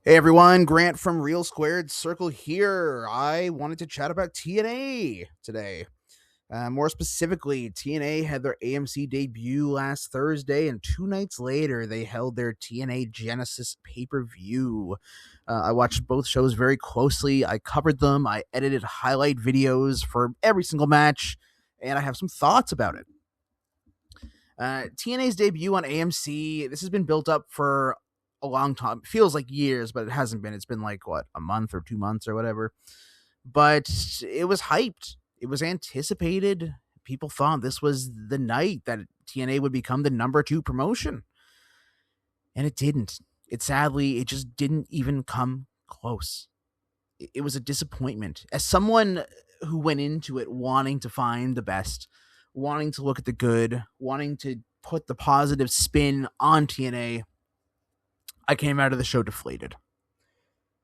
Hey everyone, Grant from Real Squared Circle here. I wanted to chat about TNA today. More specifically, TNA had their AMC debut last Thursday, and 2 nights later, they held their TNA Genesis pay per view. I watched both shows very closely. I covered them. I edited highlight videos for every single match, and I have some thoughts about it. TNA's debut on AMC, this has been built up for a long time. It feels like years, but it hasn't been. It's been like, what, a month or 2 months or whatever. But it was hyped. It was anticipated. People thought this was the night that TNA would become the number 2 promotion. And it didn't. It just didn't even come close. It was a disappointment. As someone who went into it wanting to find the best, wanting to look at the good, wanting to put the positive spin on TNA, I came out of the show deflated.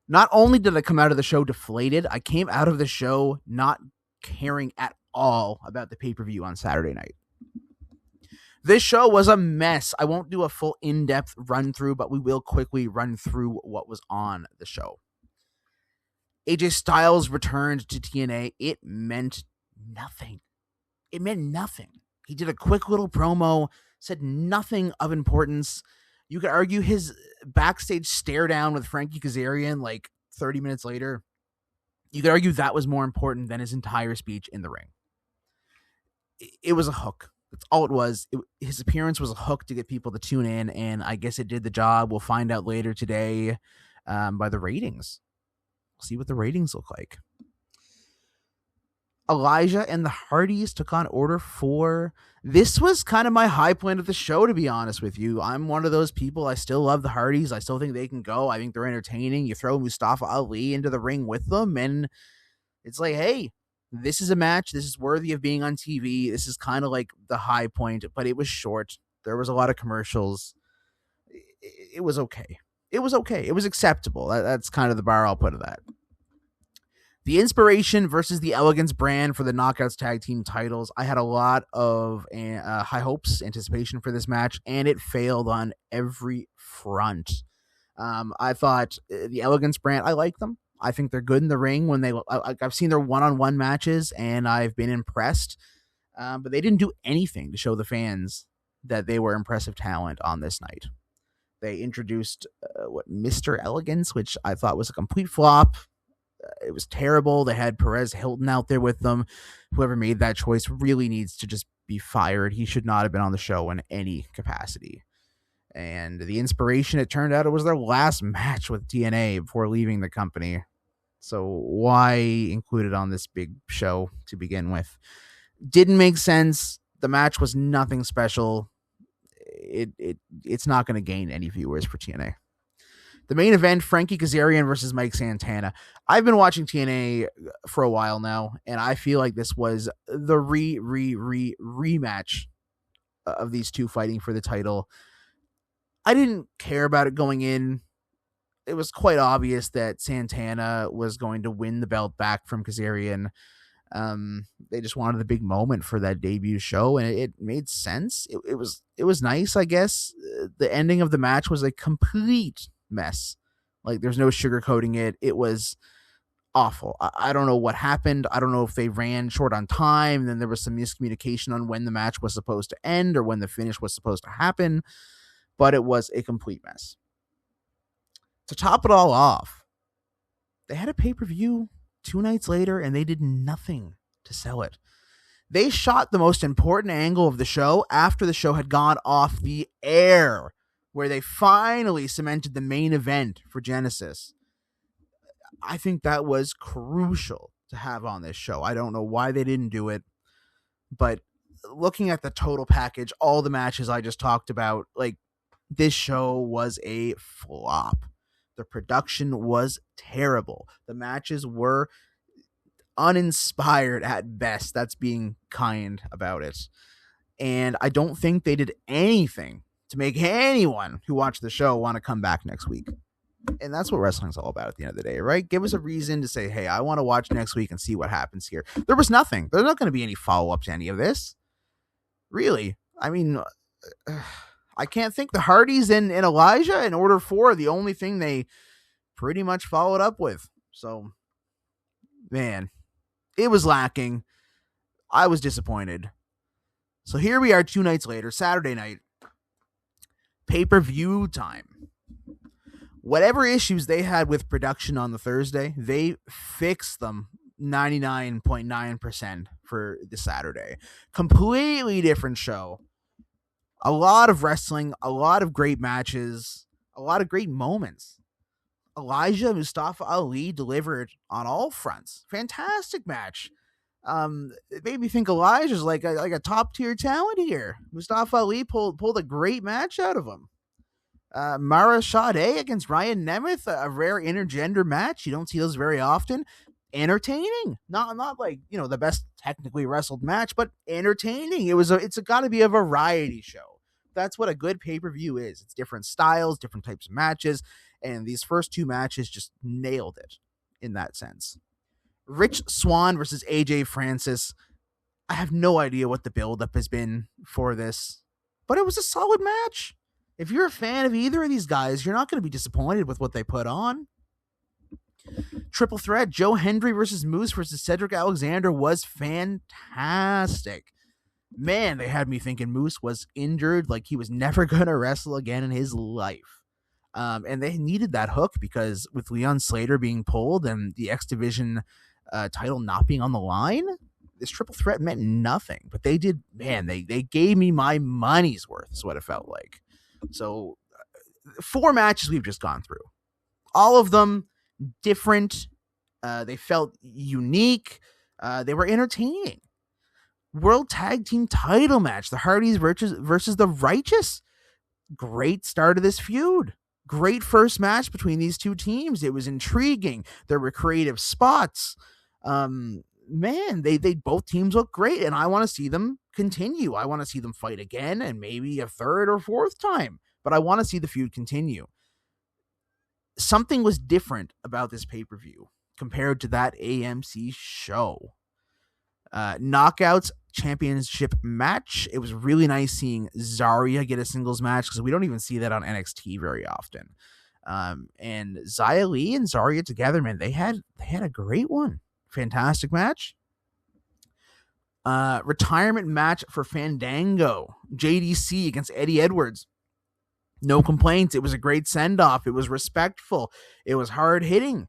Not only did I come out of the show deflated, I came out of the show not caring at all about the pay-per-view on Saturday night. This show was a mess. I won't do a full in-depth run-through, but we will quickly run through what was on the show. AJ Styles returned to TNA. It meant nothing. It meant nothing. He did a quick little promo, said nothing of importance. You could argue his backstage stare down with Frankie Kazarian like 30 minutes later. You could argue that was more important than his entire speech in the ring. It was a hook. That's all it was. His appearance was a hook to get people to tune in, and I guess it did the job. We'll find out later today by the ratings. We'll see what the ratings look like. Elijah and the Hardys took on Order 4. This was kind of my high point of the show, to be honest with you. I'm one of those people. I still love the Hardys. I still think they can go. I think they're entertaining. You throw Mustafa Ali into the ring with them, and it's like, hey, this is a match. This is worthy of being on TV. This is kind of like the high point, but it was short. There was a lot of commercials. It was okay. It was okay. It was acceptable. That's kind of the bar I'll put of that. The Inspiration versus the Elegance brand for the Knockouts Tag Team titles. I had a lot of high hopes, anticipation for this match, and it failed on every front. I thought the Elegance brand, I like them. I think they're good in the ring when I've seen their one-on-one matches, and I've been impressed. But they didn't do anything to show the fans that they were impressive talent on this night. They introduced Mr. Elegance, which I thought was a complete flop. It was terrible. They had Perez Hilton out there with them. Whoever made that choice really needs to just be fired. He should not have been on the show in any capacity. And the Inspiration, it turned out it was their last match with TNA before leaving the company. So why include it on this big show to begin with? Didn't make sense. The match was nothing special. It's not going to gain any viewers for TNA. The main event, Frankie Kazarian versus Mike Santana. I've been watching TNA for a while now, and I feel like this was the rematch of these two fighting for the title. I didn't care about it going in. It was quite obvious that Santana was going to win the belt back from Kazarian. They just wanted the big moment for that debut show, and it made sense. It was nice, I guess. The ending of the match was a complete mess. Like, there's no sugarcoating it. It was awful. I don't know what happened. I don't know if they ran short on time, and then there was some miscommunication on when the match was supposed to end or when the finish was supposed to happen, but it was a complete mess. To top it all off, they had a pay-per-view 2 nights later, and they did nothing to sell it. They shot the most important angle of the show after the show had gone off the air, where they finally cemented the main event for Genesis. I think that was crucial to have on this show. I don't know why they didn't do it, but looking at the total package, all the matches I just talked about, like, this show was a flop. The production was terrible. The matches were uninspired at best. That's being kind about it. And I don't think they did anything to make anyone who watched the show want to come back next week. And that's what wrestling's all about at the end of the day, right? Give us a reason to say, hey, I want to watch next week and see what happens here. There was nothing. There's not going to be any follow-up to any of this. Really. I mean, I can't think. The Hardys and Elijah in Order 4, the only thing they pretty much followed up with. So, man, it was lacking. I was disappointed. So here we are 2 nights later, Saturday night, pay-per-view time. Whatever issues they had with production on the Thursday, they fixed them 99.9% for the Saturday. Completely different show. A lot of wrestling, a lot of great matches, a lot of great moments. Elijah Mustafa Ali delivered on all fronts. Fantastic match. It made me think Elijah's like a top tier talent here. Mustafa Ali pulled a great match out of him. Mara Sade against Ryan Nemeth, a rare intergender match. You don't see those very often. Entertaining, not like the best technically wrestled match, but entertaining. It's got to be a variety show. That's what a good pay-per-view is. It's different styles, different types of matches, and these first two matches just nailed it in that sense. Rich Swann versus AJ Francis. I have no idea what the buildup has been for this, but it was a solid match. If you're a fan of either of these guys, you're not going to be disappointed with what they put on. Triple threat, Joe Hendry versus Moose versus Cedric Alexander was fantastic. Man, they had me thinking Moose was injured, like he was never going to wrestle again in his life. And they needed that hook because with Leon Slater being pulled and the X Division title not being on the line, this triple threat meant nothing. But they did, man, they gave me my money's worth, is what it felt like. So 4 matches we've just gone through. All of them different. They felt unique. They were entertaining. World Tag Team title match, the Hardys versus the Righteous. Great start of this feud. Great first match between these two teams. It was intriguing. There were creative spots. Man, they both teams look great, and I want to see them continue. I want to see them fight again, and maybe a third or fourth time. But I want to see the feud continue. Something was different about this pay-per-view compared to that AMC show. Knockouts championship match. It was really nice seeing Zarya get a singles match because we don't even see that on NXT very often. And Xia Li and Zarya together, man, they had a great one. Fantastic match. Retirement match for Fandango. JDC against Eddie Edwards. No complaints. It was a great send-off. It was respectful. It was hard-hitting.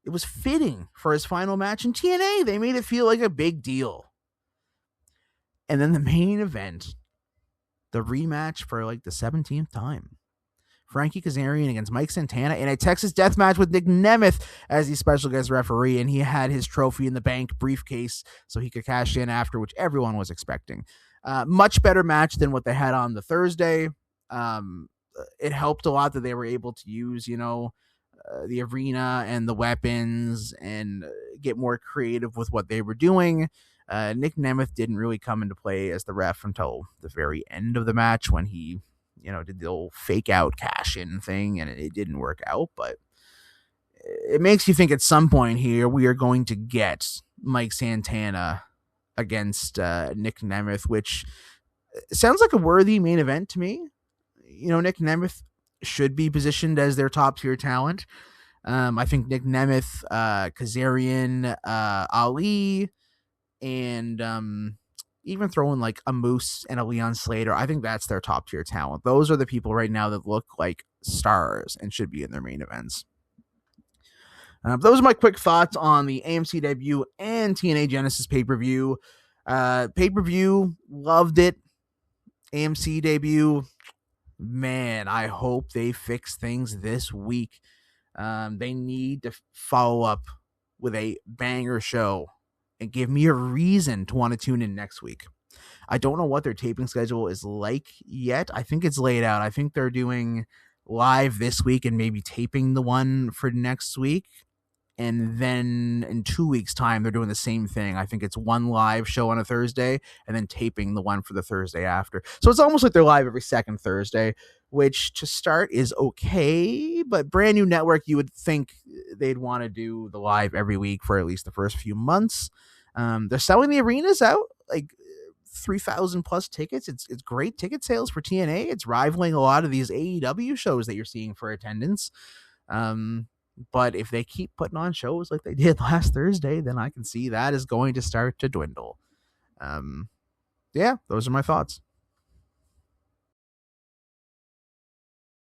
It was fitting for his final match in TNA. They made it feel like a big deal. And then the main event, the rematch for like the 17th time. Frankie Kazarian against Mike Santana in a Texas death match with Nick Nemeth as the special guest referee, and he had his trophy in the bank briefcase so he could cash in after, which everyone was expecting. Much better match than what they had on the Thursday. It helped a lot that they were able to use, the arena and the weapons and get more creative with what they were doing. Nick Nemeth didn't really come into play as the ref until the very end of the match when he, did the old fake out cash in thing, and it didn't work out. But it makes you think at some point here we are going to get Mike Santana against Nick Nemeth, which sounds like a worthy main event to me. Nick Nemeth should be positioned as their top tier talent. I think Nick Nemeth, Kazarian, Ali, and even throwing like a Moose and a Leon Slater, I think that's their top tier talent. Those are the people right now that look like stars and should be in their main events. Those are my quick thoughts on the AMC debut and TNA Genesis pay-per-view. Pay-per-view, loved it. AMC debut, man, I hope they fix things this week. They need to follow up with a banger show and give me a reason to want to tune in next week. I don't know what their taping schedule is like yet. I think it's laid out. I think they're doing live this week and maybe taping the one for next week. And then in 2 weeks' time, they're doing the same thing. I think it's one live show on a Thursday and then taping the one for the Thursday after. So it's almost like they're live every second Thursday, which to start is okay. But brand new network, you would think they'd want to do the live every week for at least the first few months. They're selling the arenas out, like 3,000 plus tickets. It's great ticket sales for TNA. It's rivaling a lot of these AEW shows that you're seeing for attendance. But if they keep putting on shows like they did last Thursday, then I can see that is going to start to dwindle. Yeah, those are my thoughts.